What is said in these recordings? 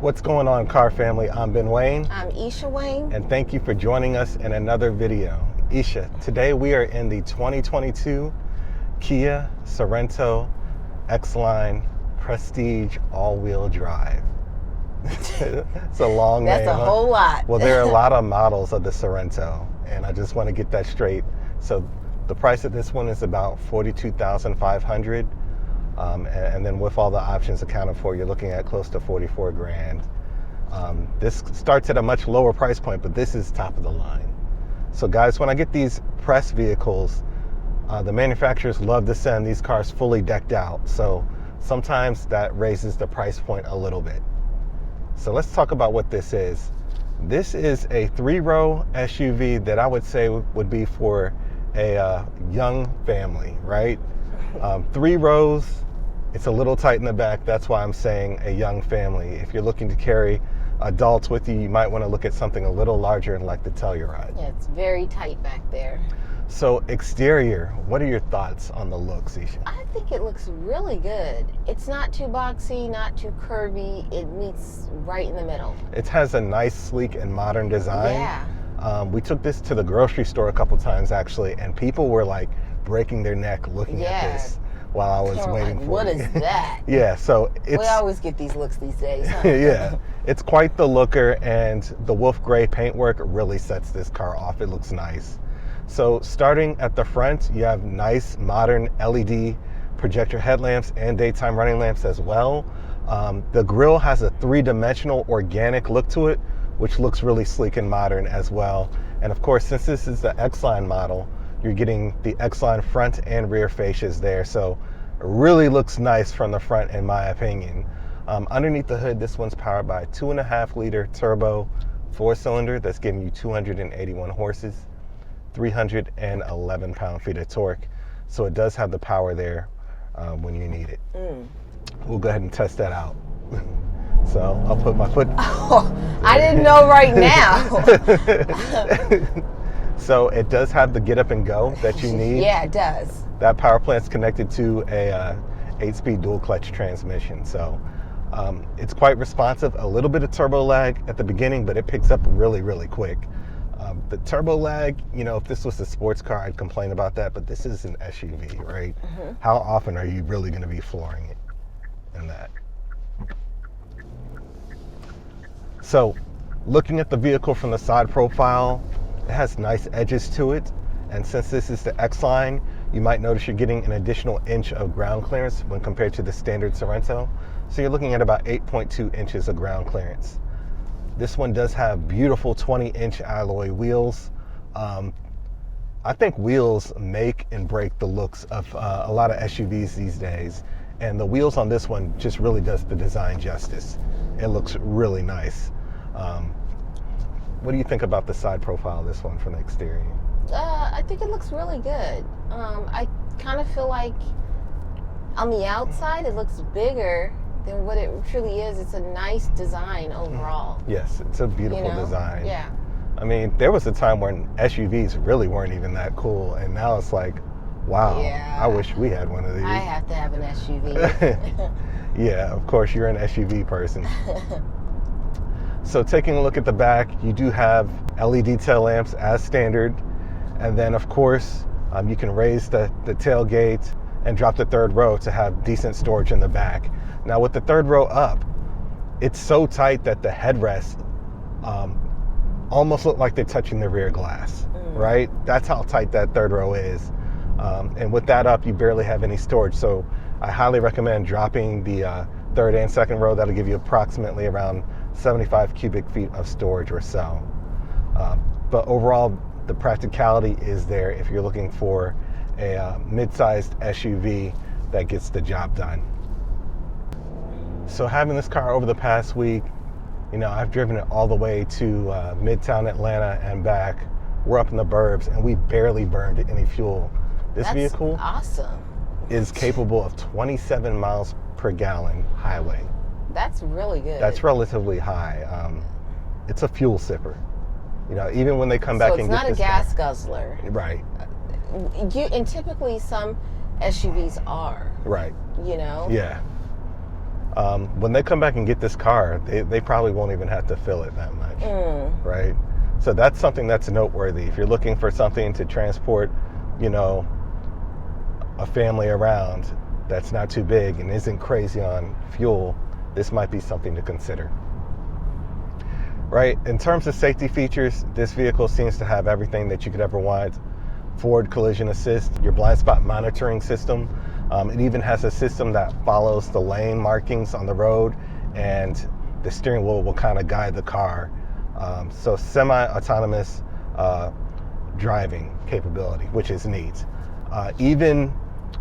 What's going on, car family? I'm Ben Wayne. I'm Isha Wayne. And thank you for joining us in another video. Isha, today we are in the 2022 Kia Sorento X-Line Prestige all-wheel drive. It's a long name. That's a whole lot. Well, there are a lot of models of the Sorento, and I just want to get that straight. So the price of this one is about $42,500. And then with all the options accounted for, you're looking at close to 44 grand. This starts at a much lower price point, but this is top of the line. So guys, when I get these press vehicles, the manufacturers love to send these cars fully decked out. So sometimes that raises the price point a little bit. So let's talk about what this is. This is a 3-row SUV that I would say would be for a young family, right? 3 rows. It's a little tight in the back. That's why I'm saying a young family. If you're looking to carry adults with you, you might want to look at something a little larger and like the Telluride. Yeah, it's very tight back there. So exterior, what are your thoughts on the looks, Isha? I think it looks really good. It's not too boxy, not too curvy. It meets right in the middle. It has a nice, sleek, and modern design. Yeah. We took this to the grocery store a couple times actually, and people were like breaking their neck looking at this while I was waiting for it. What is that? Yeah, so it's... We always get these looks these days, huh? Yeah, it's quite the looker, and the wolf gray paintwork really sets this car off. It looks nice. So starting at the front, you have nice modern LED projector headlamps and daytime running lamps as well. The grille has a 3-dimensional organic look to it, which looks really sleek and modern as well. And of course, since this is the X-Line model, you're getting the X-Line front and rear fascias there. So it really looks nice from the front, in my opinion. Underneath the hood, this one's powered by a 2.5-liter turbo 4-cylinder that's giving you 281 horses. 311 pound-feet of torque. So it does have the power there when you need it. We'll go ahead and test that out. So I'll put my foot. Oh, I didn't know right now. So it does have the get up and go that you need. Yeah, it does. That power plant's connected to a 8-speed dual clutch transmission. So it's quite responsive. A little bit of turbo lag at the beginning, but it picks up really, really quick. The turbo lag, you know, if this was a sports car, I'd complain about that, but this is an SUV, right? How often are you really going to be flooring it in that? So, looking at the vehicle from the side profile, it has nice edges to it, and since this is the X-Line, you might notice you're getting an additional inch of ground clearance when compared to the standard Sorento. So you're looking at about 8.2 inches of ground clearance. This one does have beautiful 20-inch alloy wheels. I think wheels make and break the looks of a lot of SUVs these days. And the wheels on this one just really does the design justice. It looks really nice. What do you think about the side profile of this one from the exterior? I think it looks really good. I kind of feel like on the outside it looks bigger than what it truly is. It's a nice design overall. Yes, it's a beautiful design. Yeah. I mean, there was a time when SUVs really weren't even that cool, and now it's like, wow, yeah. I wish we had one of these. I have to have an SUV. Yeah, of course, you're an SUV person. So taking a look at the back, you do have LED tail lamps as standard, and then of course, you can raise the tailgate and drop the 3rd row to have decent storage in the back. Now with the 3rd row up, it's so tight that the headrests almost look like they're touching the rear glass, right? That's how tight that 3rd row is. And with that up, you barely have any storage. So I highly recommend dropping the 3rd and 2nd row. That'll give you approximately around 75 cubic feet of storage or so. But overall, the practicality is there if you're looking for a mid-sized SUV that gets the job done. So having this car over the past week, you know, I've driven it all the way to Midtown Atlanta and back. We're up in the burbs and we barely burned any fuel. This vehicle awesome. Is capable of 27 miles per gallon highway. That's really good. That's relatively high. It's a fuel sipper. You know, even when they come back and get this. So it's not a gas guzzler. Right. And typically some SUVs are. Right. You know? Yeah. When they come back and get this car, they probably won't even have to fill it that much, right? So that's something that's noteworthy. If you're looking for something to transport, you know, a family around that's not too big and isn't crazy on fuel, this might be something to consider. Right, in terms of safety features, this vehicle seems to have everything that you could ever want. Forward collision assist, your blind spot monitoring system. It even has a system that follows the lane markings on the road, and the steering wheel will kind of guide the car. So semi-autonomous driving capability, which is neat. Even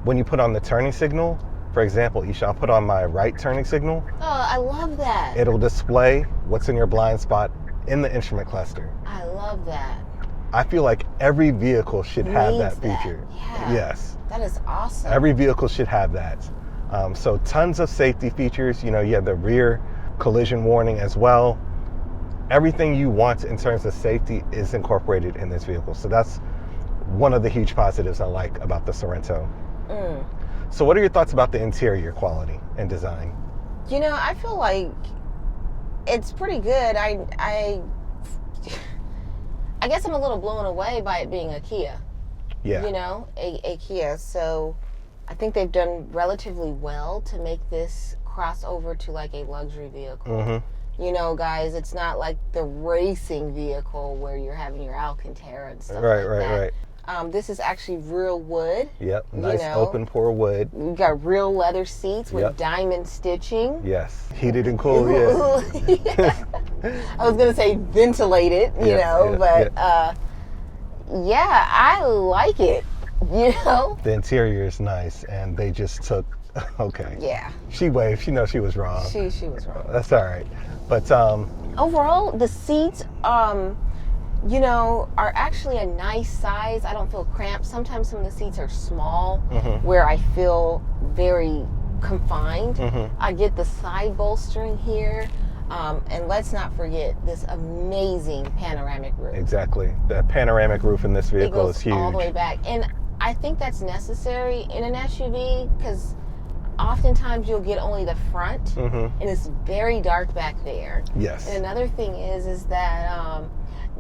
when you put on the turning signal, for example, Isha, I'll put on my right turning signal. Oh, I love that. It'll display what's in your blind spot in the instrument cluster. I love that. I feel like every vehicle should have Needs that feature. Yeah. Yes. That is awesome. Every vehicle should have that. So tons of safety features. You know, you have the rear collision warning as well. Everything you want in terms of safety is incorporated in this vehicle. So that's one of the huge positives I like about the Sorento. So what are your thoughts about the interior quality and design? You know, I feel like it's pretty good. I guess I'm a little blown away by it being a Kia. Yeah. You know, a Kia. So I think they've done relatively well to make this cross over to like a luxury vehicle. You know, guys, it's not like the racing vehicle where you're having your Alcantara and stuff like that. Right. This is actually real wood. Yep, nice open pore wood. You got real leather seats with diamond stitching. Yes, heated and cool, yes. I was going to say ventilated, you know, but yeah, I like it, you know. The interior is nice, and they just took, okay. Yeah. She waved, she knows she was wrong. She was wrong. That's all right. But overall, the seats, you know, are actually a nice size. I don't feel cramped. Sometimes some of the seats are small where I feel very confined. I get the side bolstering here. And let's not forget this amazing panoramic roof. Exactly. The panoramic roof in this vehicle is huge. All the way back. And I think that's necessary in an SUV because oftentimes you'll get only the front and it's very dark back there. Yes. And another thing is that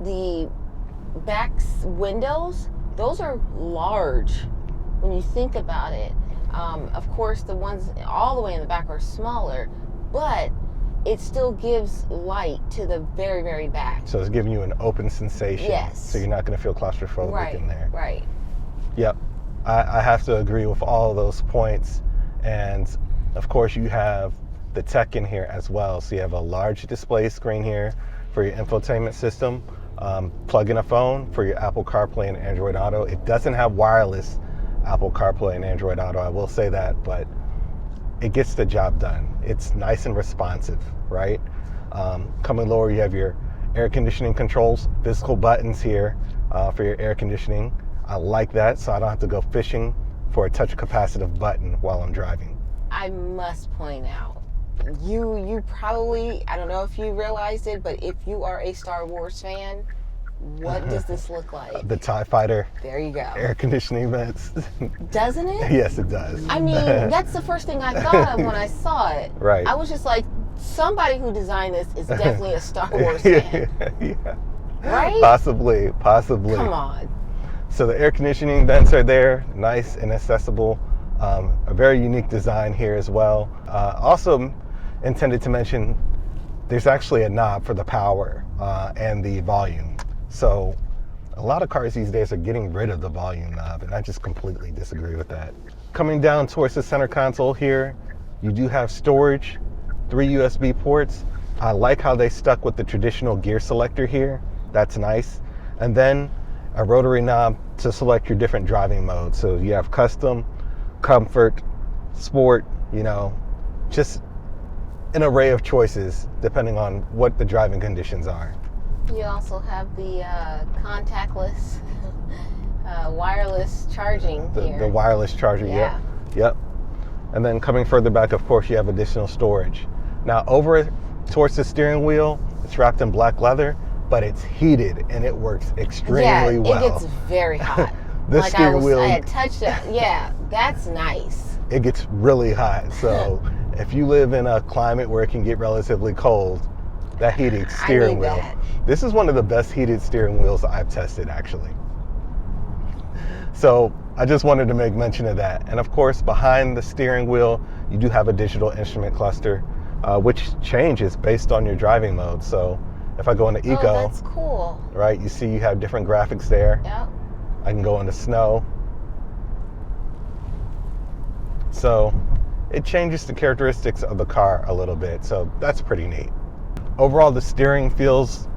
the back windows, those are large when you think about it. Of course, the ones all the way in the back are smaller, but it still gives light to the very, very back. So it's giving you an open sensation. Yes. So you're not going to feel claustrophobic in there. Right. Yep. I have to agree with all of those points. And of course, you have the tech in here as well. So you have a large display screen here for your infotainment system. Plug in a phone for your Apple CarPlay and Android Auto. It doesn't have wireless Apple CarPlay and Android Auto, I will say that, but it gets the job done. It's nice and responsive, right? Coming lower, you have your air conditioning controls, physical buttons here for your air conditioning. I like that, so I don't have to go fishing for a touch capacitive button while I'm driving. I must point out, you probably, I don't know if you realized it, but if you are a Star Wars fan, what does this look like? The TIE Fighter. There you go. Air conditioning vents. Doesn't it? Yes, it does. I mean, that's the first thing I thought of when I saw it. Right. I was just like, somebody who designed this is definitely a Star Wars fan. Yeah. Right? Possibly. Come on. So the air conditioning vents are there, nice and accessible. A very unique design here as well. Also intended to mention, there's actually a knob for the power and the volume. So a lot of cars these days are getting rid of the volume knob, and I just completely disagree with that. Coming down towards the center console here, you do have storage, 3 USB ports. I like how they stuck with the traditional gear selector here. That's nice. And then a rotary knob to select your different driving modes. So you have custom, comfort, sport, you know, just an array of choices depending on what the driving conditions are. You also have the contactless wireless charging here. The wireless charger, yeah. Yep. And then coming further back, of course, you have additional storage. Now over towards the steering wheel, it's wrapped in black leather, but it's heated and it works extremely well. It gets very hot. The steering wheel. I had touched it. Yeah, that's nice. it gets really hot. So if you live in a climate where it can get relatively cold, that heated steering wheel. That. This is one of the best heated steering wheels I've tested, actually. So I just wanted to make mention of that. And of course, behind the steering wheel, you do have a digital instrument cluster, which changes based on your driving mode. So if I go into Eco, oh, that's cool. Right, you see you have different graphics there. Yep. I can go into snow. So it changes the characteristics of the car a little bit. So that's pretty neat. Overall, the steering feels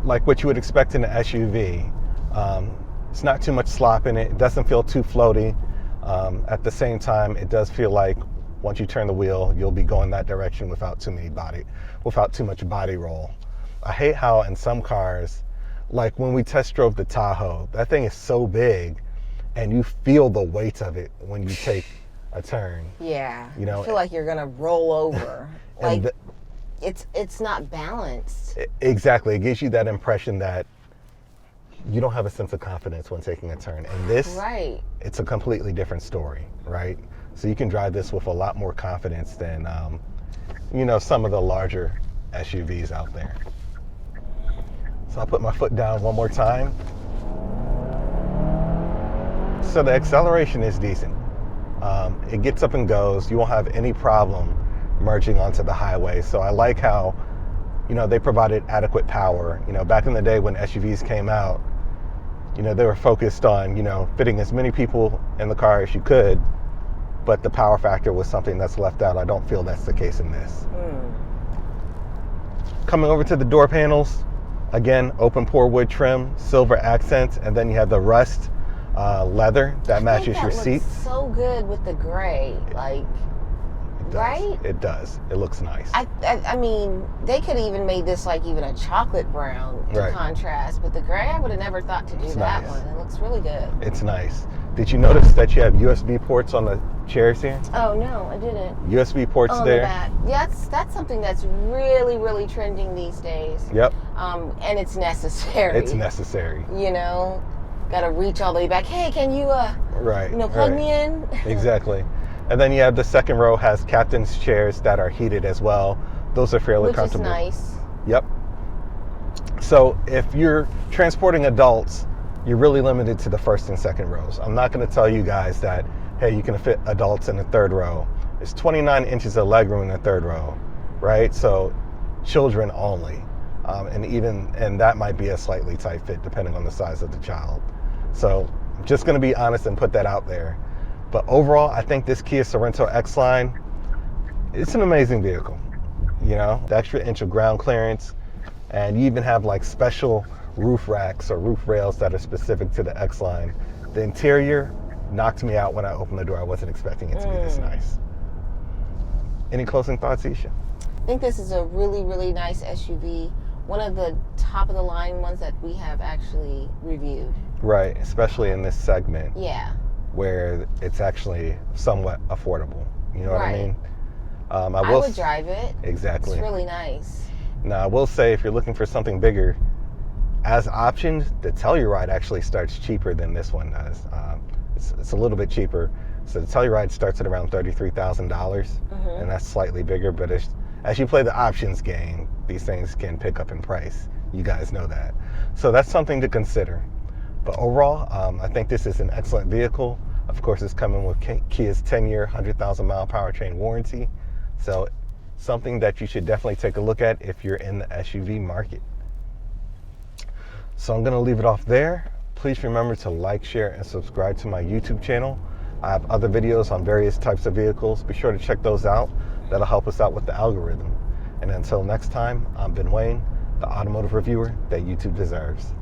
like what you would expect in an SUV. It's not too much slop in it. It doesn't feel too floaty. At the same time, it does feel like once you turn the wheel, you'll be going that direction without too much body roll. I hate how in some cars, like when we test drove the Tahoe, that thing is so big and you feel the weight of it when you take a turn. Yeah. You know, I feel like you're gonna roll over. Like the, it's not balanced. Exactly. It gives you that impression that you don't have a sense of confidence when taking a turn. And this, right, it's a completely different story, right? So you can drive this with a lot more confidence than, you know, some of the larger SUVs out there. So I'll put my foot down one more time. So the acceleration is decent. It gets up and goes. You won't have any problem merging onto the highway. So I like how, you know, they provided adequate power. You know, back in the day when SUVs came out, you know, they were focused on, you know, fitting as many people in the car as you could, but the power factor was something that's left out. I don't feel that's the case in this. Coming over to the door panels, again, open pore wood trim, silver accents, and then you have the rust leather that matches your seats. So good with the gray, like. Right? It does. It looks nice. I mean, they could even made this like even a chocolate brown to contrast, but the gray, I would have never thought to do that one. It looks really good. It's nice. Did you notice that you have USB ports on the chairs here? Oh no, I didn't. USB ports on there. The back. Yeah, that's something that's really, really trending these days. Yep. And it's necessary. It's necessary. You know, gotta reach all the way back. Hey, can you right. You know, plug me in? Exactly. And then you have the second row has captain's chairs that are heated as well. Those are fairly comfortable. Which is nice. Yep. So if you're transporting adults, you're really limited to the first and second rows. I'm not going to tell you guys that, hey, you can fit adults in the third row. It's 29 inches of legroom in the third row, right? So children only. And that might be a slightly tight fit depending on the size of the child. So I'm just going to be honest and put that out there. But overall, I think this Kia Sorento X-Line, it's an amazing vehicle. You know, the extra inch of ground clearance, and you even have like special roof racks or roof rails that are specific to the X-Line. The interior knocked me out when I opened the door. I wasn't expecting it to be this nice. Any closing thoughts, Isha? I think this is a really, really nice SUV. One of the top of the line ones that we have actually reviewed. Right, especially in this segment. Yeah. Where it's actually somewhat affordable. You know what I mean? I would drive it. Exactly. It's really nice. Now, I will say, if you're looking for something bigger, as options, the Telluride actually starts cheaper than this one does. It's a little bit cheaper. So the Telluride starts at around $33,000, and that's slightly bigger. But as you play the options game, these things can pick up in price. You guys know that. So that's something to consider. But overall, I think this is an excellent vehicle. Of course, it's coming with Kia's 10-year, 100,000-mile powertrain warranty. So something that you should definitely take a look at if you're in the SUV market. So I'm going to leave it off there. Please remember to like, share, and subscribe to my YouTube channel. I have other videos on various types of vehicles. Be sure to check those out. That'll help us out with the algorithm. And until next time, I'm Ben Wayne, the automotive reviewer that YouTube deserves.